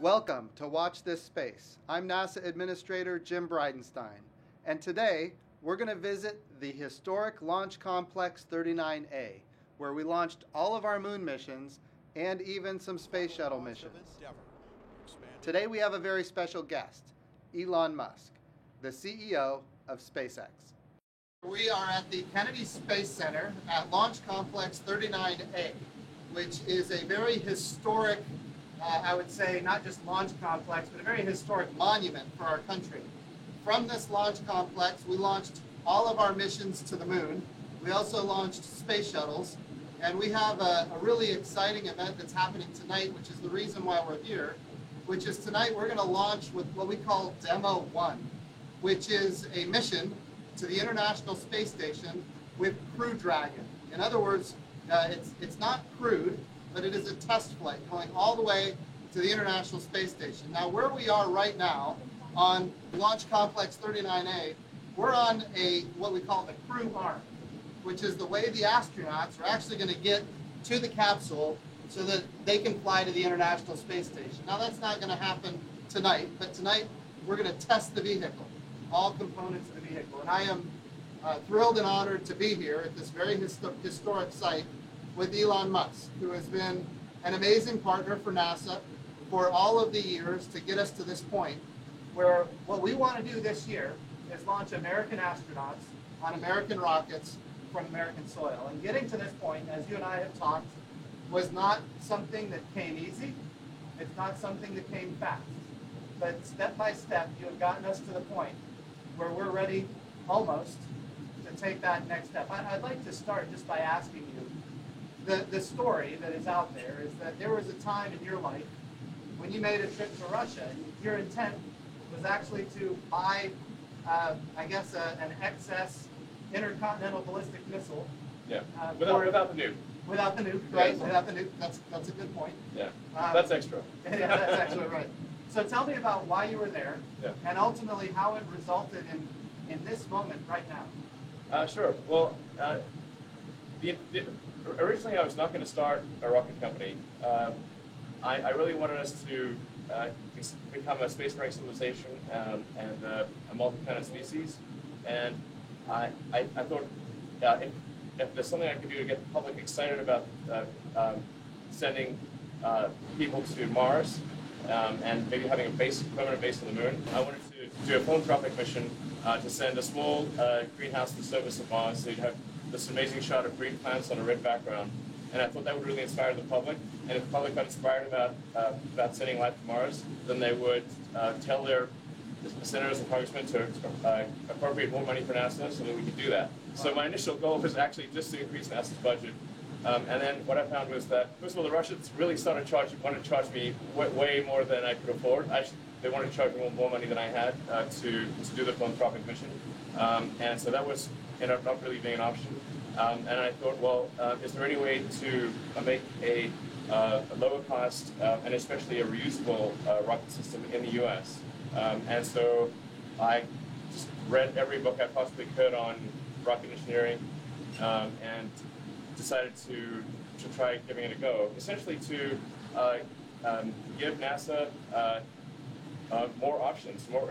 Welcome to Watch This Space. I'm NASA Administrator Jim Bridenstine, and today we're going to visit the historic Launch Complex 39A, where we launched all of our moon missions and even some space shuttle missions. Today we have a very special guest, Elon Musk, the CEO of SpaceX. We are at the Kennedy Space Center at Launch Complex 39A, which is a very historic, I would say, not just launch complex, but a very historic monument for our country. From this launch complex, we launched all of our missions to the moon. We also launched space shuttles, and we have a really exciting event that's happening tonight, which is the reason why we're here, which is tonight we're going to launch with what we call Demo 1, which is a mission to the International Space Station with Crew Dragon. In other words, it's not crewed, but it is a test flight going all the way to the International Space Station. Now, where we are right now on Launch Complex 39A, we're on what we call the crew arm, which is the way the astronauts are actually going to get to the capsule so that they can fly to the International Space Station. Now, that's not going to happen tonight, but tonight we're going to test the vehicle, all components of the vehicle. And I am thrilled and honored to be here at this very historic site with Elon Musk, who has been an amazing partner for NASA for all of the years to get us to this point, where what we want to do this year is launch American astronauts on American rockets from American soil. And getting to this point, as you and I have talked, was not something that came easy. It's not something that came fast. But step by step, you have gotten us to the point where we're ready, almost, to take that next step. I'd like to start just by asking you, the story that is out there is that there was a time in your life when you made a trip to Russia. Your intent was actually to buy, I guess, an excess intercontinental ballistic missile. Yeah, without the nuke. Without the nuke, right? Yeah. Without the nuke, that's a good point. Yeah, that's extra. Yeah, that's extra, right. So tell me about why you were there, and ultimately how it resulted in this moment right now. Sure. Well, originally I was not going to start a rocket company. I really wanted us to become a spacefaring civilization and a multi-planet species. And I thought if there's something I could do to get the public excited about sending people to Mars and maybe having a permanent base on the moon, I wanted to do a philanthropic mission to send a small greenhouse to the surface of Mars, so you'd have this amazing shot of green plants on a red background. And I thought that would really inspire the public. And if the public got inspired about sending life to Mars, then they would tell their senators and congressmen to appropriate more money for NASA so that we could do that. So my initial goal was actually just to increase NASA's budget. And then what I found was that, first of all, the Russians really wanted to charge me way more than I could afford. They wanted to charge me more money than I had to do the philanthropic mission. And so that was ended up not really being an option. And I thought, well, is there any way to make a lower cost and especially a reusable rocket system in the U.S.? And so I just read every book I possibly could on rocket engineering and decided to try giving it a go, essentially to give NASA more options, more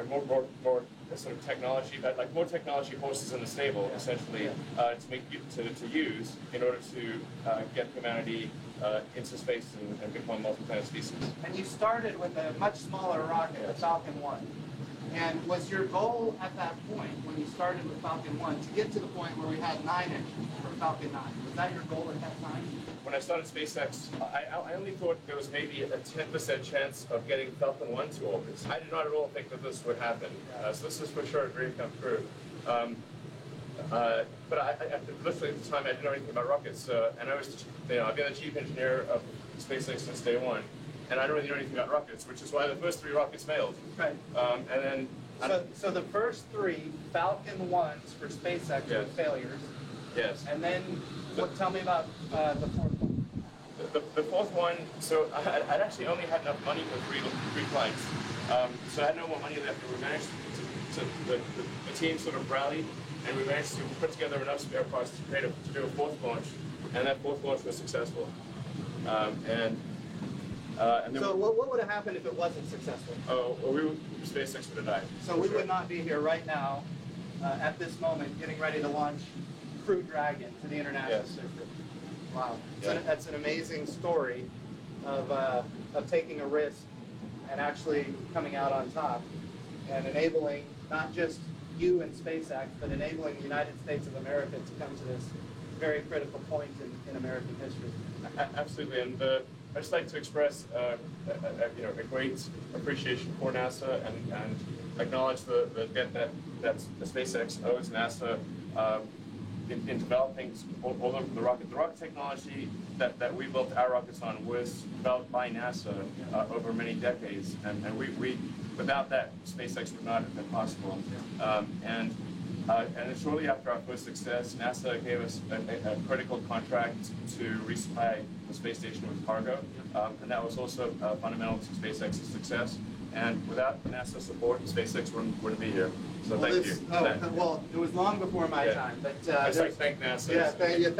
sort of technology, like more technology horses in the stable, essentially, to use in order to get humanity into space and become a multi-planet species. And you started with a much smaller rocket, the Falcon 1. And was your goal at that point, when you started with Falcon 1, to get to the point where we had 9 engines for Falcon 9? Was that your goal at that time? When I started SpaceX, I only thought there was maybe a 10% chance of getting Falcon 1 to orbit. I did not at all think that this would happen. So this is for sure a dream come true. But literally at the time, I didn't know anything about rockets. And I've been the chief engineer of SpaceX since day one. And I don't really know anything about rockets, which is why the first 3 rockets failed. Right. And then... So the first 3 Falcon 1s for SpaceX were failures. Yes. And then, tell me about the fourth one. The fourth one, so I'd actually only had enough money for 3 flights. So I had no more money left, and we managed the team sort of rallied, and we managed to put together enough spare parts to do a 4th launch, and that 4th launch was successful. And then So what would have happened if it wasn't successful? SpaceX would have died. So we would not be here right now, at this moment, getting ready to launch Crew Dragon to the International System. Wow, that's an amazing story of taking a risk and actually coming out on top and enabling not just you and SpaceX, but enabling the United States of America to come to this very critical point in American history. Absolutely, and I'd just like to express a great appreciation for NASA and acknowledge the debt that SpaceX owes NASA in developing all of the rocket. The rocket technology that we built our rockets on was developed by NASA over many decades, and we without that, SpaceX would not have been possible. And shortly after our first success, NASA gave us a critical contract to resupply the space station with cargo, and that was also fundamental to SpaceX's success. And without NASA support, SpaceX wouldn't be here. So thank you. Well, it was long before my time, but I thank NASA. Yeah,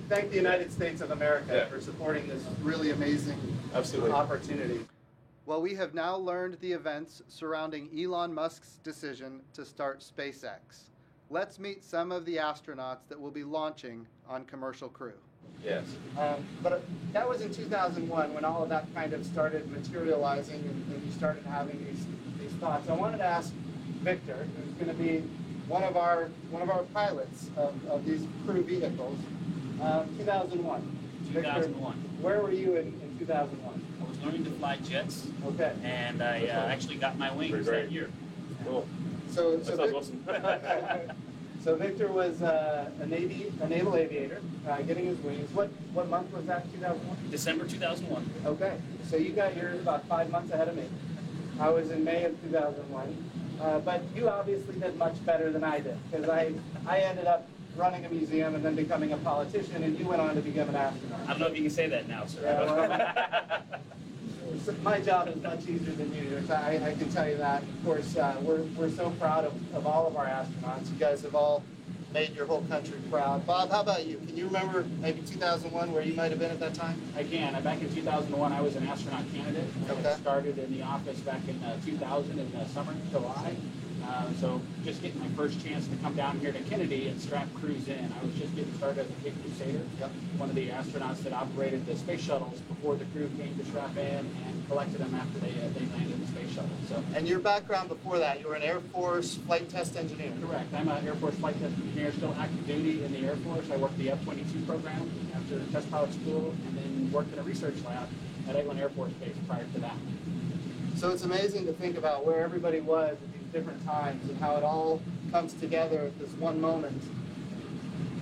thank the United States of America for supporting this really amazing opportunity. Well, we have now learned the events surrounding Elon Musk's decision to start SpaceX. Let's meet some of the astronauts that will be launching on Commercial Crew. Yes. But that was in 2001 when all of that kind of started materializing and you started having these thoughts. I wanted to ask Victor, who's going to be one of our pilots of these crew vehicles. 2001. 2001. Victor, where were you in 2001? I was learning to fly jets. Okay. And I actually got my wings that year. Cool. So that sounds awesome. So Victor was a naval aviator, getting his wings. What month was that? 2001. December 2001. Okay. So you got yours about 5 months ahead of me. I was in May of 2001. But you obviously did much better than I did, because I ended up running a museum and then becoming a politician, and you went on to become an astronaut. I don't know if you can say that now, sir. Yeah, well, my job is much easier than yours. I can tell you that. Of course, we're so proud of all of our astronauts. You guys have all made your whole country proud. Bob, how about you? Can you remember maybe 2001 where you might have been at that time? I can. Back in 2001, I was an astronaut candidate. Okay. I started in the office back in 2000 in the summer, July. So just getting my first chance to come down here to Kennedy and strap crews in. I was just getting started as a Big Crusader, one of the astronauts that operated the space shuttles before the crew came to strap in and collected them after they landed the space shuttle. So. And your background before that, you were an Air Force flight test engineer. Correct. I'm an Air Force flight test engineer, still active duty in the Air Force. I worked the F-22 program after test pilot school, and then worked in a research lab at Eglin Air Force Base prior to that. So it's amazing to think about where everybody was at these different times and how it all comes together at this one moment.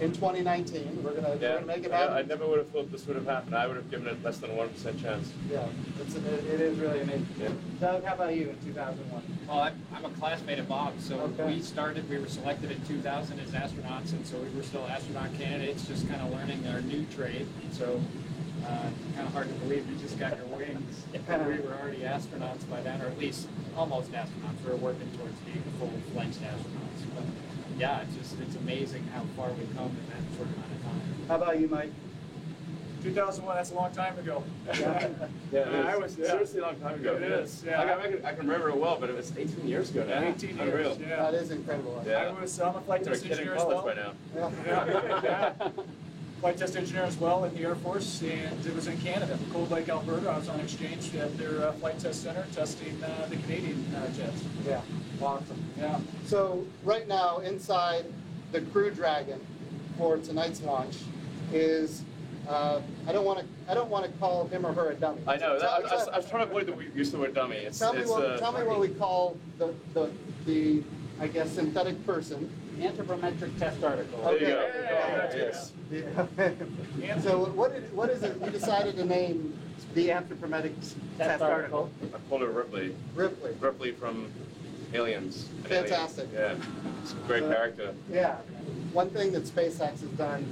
In 2019, we're gonna make it happen. I never would have thought this would have happened. I would have given it less than a 1% chance. Yeah, it is really amazing. Yeah. Doug, how about you in 2001? Well, I'm a classmate of Bob's, so Okay. we were selected in 2000 as astronauts, and so we were still astronaut candidates, just kind of learning our new trade. So kind of hard to believe you just got your wings. We were already astronauts by then, or at least almost astronauts. We were working towards being full-fledged astronauts. But yeah, it's amazing how far we've come in that short amount of time. How about you, Mike? 2001, that's a long time ago. I was seriously a long time ago. It is, yeah. I can remember it well, but it was 18 years ago now. 18 Unreal. years, yeah. That is incredible. Yeah. I'm a flight test They're kidding engineer as college well. by now. Yeah. Flight test engineer as well in the Air Force, and it was in Canada, Cold Lake, Alberta. I was on exchange at their flight test center testing the Canadian jets. Yeah, awesome. Yeah. So right now, inside the Crew Dragon for tonight's launch is I don't want to call him or her a dummy. I know. I was trying to avoid the use of the word dummy. Tell me what we call the I guess synthetic person. Anthropometric test article. There you Okay. go. Yes. So what is it? You decided to name the anthropometric test article. I called her Ripley. Ripley. Ripley from Aliens. Fantastic. Yeah. It's a great character. Yeah. One thing that SpaceX has done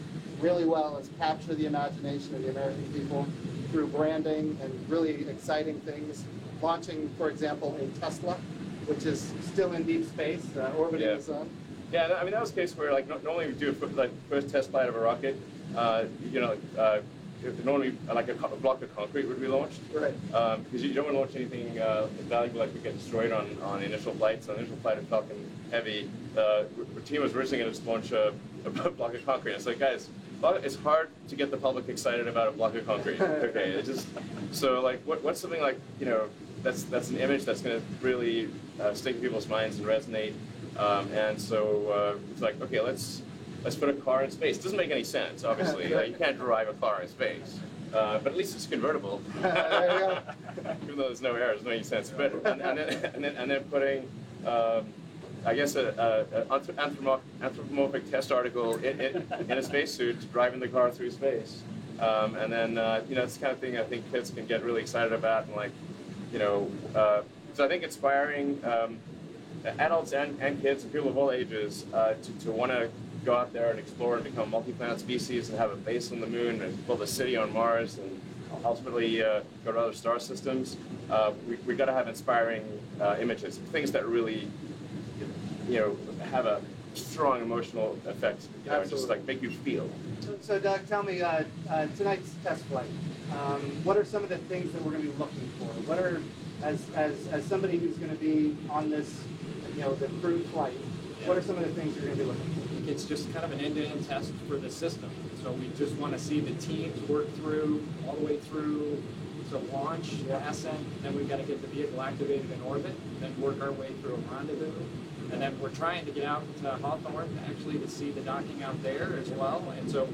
really well is capture the imagination of the American people through branding and really exciting things. Launching, for example, a Tesla, which is still in deep space, orbiting the sun. Yeah, I mean that was a case where like normally we do first test flight of a rocket, normally like a block of concrete would be launched. Right. Because you don't want to launch anything valuable that could get destroyed on the initial flight. So on the initial flight of Falcon Heavy, the team was originally going to just launch a block of concrete. It's like, guys, it's hard to get the public excited about a block of concrete. Okay, it's just so like what's something like, you know, that's an image that's going to really stick in people's minds and resonate. And so it's like, okay, let's put a car in space. It doesn't make any sense, obviously. You can't drive a car in space. But at least it's convertible. There you go. Even though there's no air, it doesn't make any sense. But and then putting, I guess, an anthropomorphic test article in a spacesuit driving the car through space. And then you know, it's the kind of thing I think kids can get really excited about, and like, you know, so I think inspiring adults and kids and people of all ages to want to go out there and explore and become multi-planet species and have a base on the moon and build a city on Mars and ultimately go to other star systems. We got to have inspiring images, things that really, you know, have a strong emotional effect, you know, just like make you feel. So Doug, tell me, tonight's test flight, what are some of the things that we're going to be looking for? What are, as somebody who's going to be on this, you know, the crewed flight, what are some of the things you're going to be looking for? It's just kind of an end-to-end test for the system. So we just want to see the teams work through, all the way through to launch, ascent, then we've got to get the vehicle activated in orbit, then work our way through a rendezvous. And then we're trying to get out to Hawthorne actually to see the docking out there as well. And so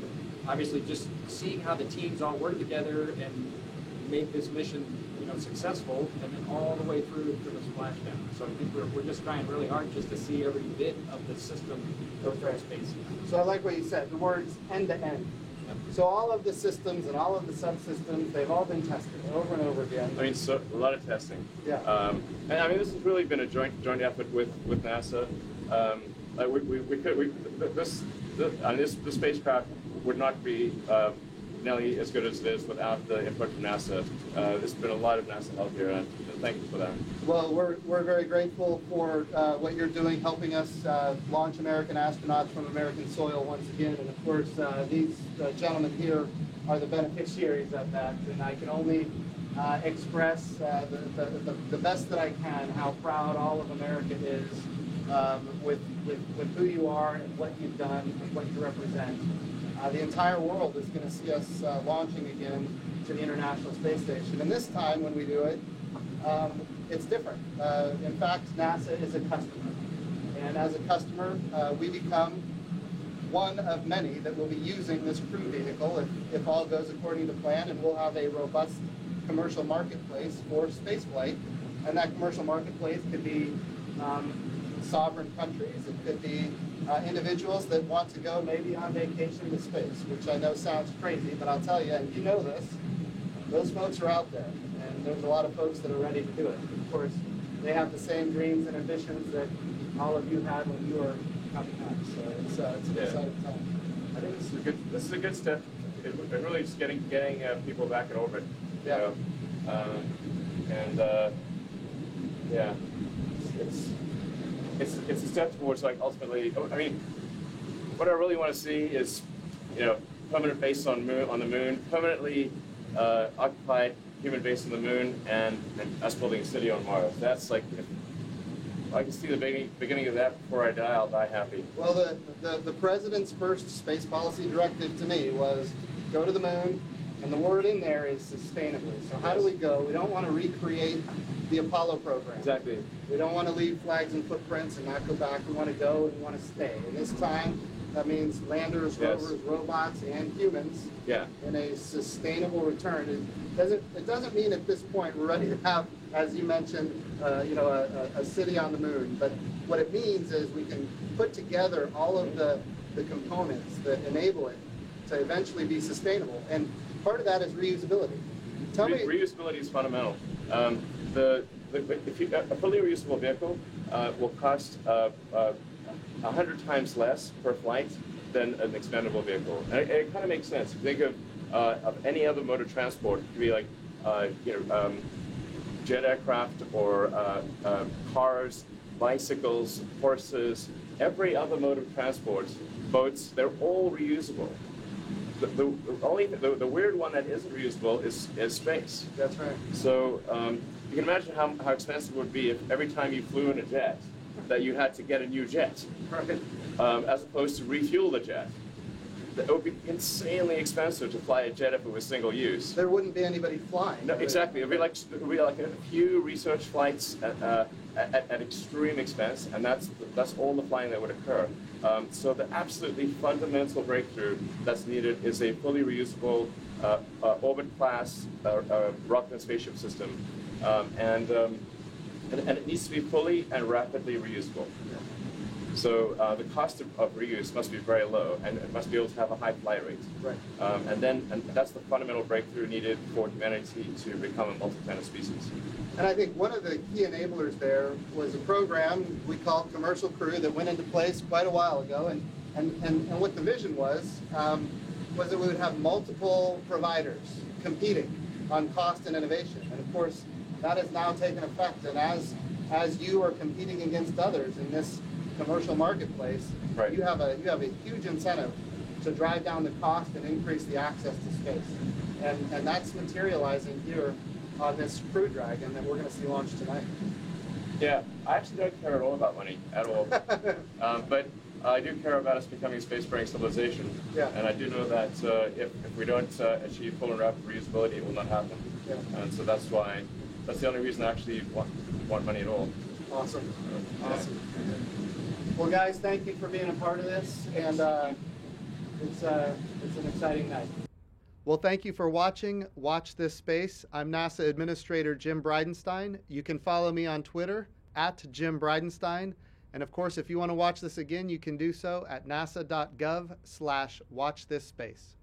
obviously just seeing how the teams all work together and make this mission, you know, successful, and then all the way through to the splashdown. So I think we're just trying really hard just to see every bit of the system go through space. So I like what you said, the words end to end. So all of the systems and all of the subsystems, they've all been tested over and over again. I mean, so a lot of testing. Yeah. And I mean, this has really been a joint effort with NASA. This spacecraft would not be nearly as good as it is without the input from NASA. There's been a lot of NASA help here, and thank you for that. Well, we're very grateful for what you're doing, helping us launch American astronauts from American soil once again. And of course, these gentlemen here are the beneficiaries of that. And I can only express the best that I can how proud all of America is with who you are and what you've done and what you represent. The entire world is going to see us launching again to the International Space Station. And this time when we do it, it's different. In fact, NASA is a customer. And as a customer, we become one of many that will be using this crew vehicle if all goes according to plan, and we'll have a robust commercial marketplace for spaceflight. And that commercial marketplace could be sovereign countries, it could be individuals that want to go maybe on vacation to space, which I know sounds crazy, but I'll tell you, and you know this, those folks are out there, and there's a lot of folks that are ready to do it. Of course, they have the same dreams and ambitions that all of you had when you were coming up, so it's an exciting time. I think this is a good step. It really is getting people back in orbit. Yeah. You know? Yeah, it's a step towards, like, ultimately. I mean, what I really want to see is, you know, permanent base on the moon, permanently occupied human base on the moon, and us building a city on Mars. That's like, if I can see the beginning of that before I die, I'll die happy. Well, the president's first space policy directive to me was go to the moon, and the word in there is sustainably. So how do we go? We don't want to recreate the Apollo program. Exactly. We don't want to leave flags and footprints and not go back. We want to go and we want to stay. And this time, that means landers, rovers, robots, and humans in a sustainable return. It doesn't mean at this point we're ready to have, as you mentioned, you know, a city on the moon. But what it means is we can put together all of the components that enable it to eventually be sustainable. And part of that is reusability. Reusability is fundamental. If you, a fully reusable vehicle will cost 100 times less per flight than an expendable vehicle. And it kind of makes sense. If you think of any other mode of transport, it could be like you know, jet aircraft or cars, bicycles, horses, every other mode of transport, boats, they're all reusable. the weird one that isn't reusable is space. That's right. So you can imagine how expensive it would be if every time you flew in a jet that you had to get a new jet, Right. as opposed to refuel the jet. It would be insanely expensive to fly a jet if it was single use. There wouldn't be anybody flying. No, exactly. It would be like a few research flights at extreme expense, and that's all the flying that would occur. So the absolutely fundamental breakthrough that's needed is a fully reusable orbit class rocket and spaceship system, and it needs to be fully and rapidly reusable. So the cost of reuse must be very low, and it must be able to have a high flight rate. Right. And that's the fundamental breakthrough needed for humanity to become a multi-planet species. And I think one of the key enablers there was a program we called Commercial Crew that went into place quite a while ago. And what the vision was that we would have multiple providers competing on cost and innovation. And of course, that has now taken effect. And as you are competing against others in this commercial marketplace, right, you have a huge incentive to drive down the cost and increase the access to space. And that's materializing here on this Crew Dragon that we're going to see launched tonight. Yeah, I actually don't care at all about money, at all. But I do care about us becoming a spacefaring civilization. Yeah. And I do know that if we don't achieve full and rapid reusability, it will not happen. Yeah. And so that's the only reason I actually want money at all. Awesome. Awesome. Well, guys, thank you for being a part of this, and it's an exciting night. Well, thank you for watching Watch This Space. I'm NASA Administrator Jim Bridenstine. You can follow me on Twitter @Jim Bridenstine. And of course, if you want to watch this again, you can do so at nasa.gov/watchthisSpace.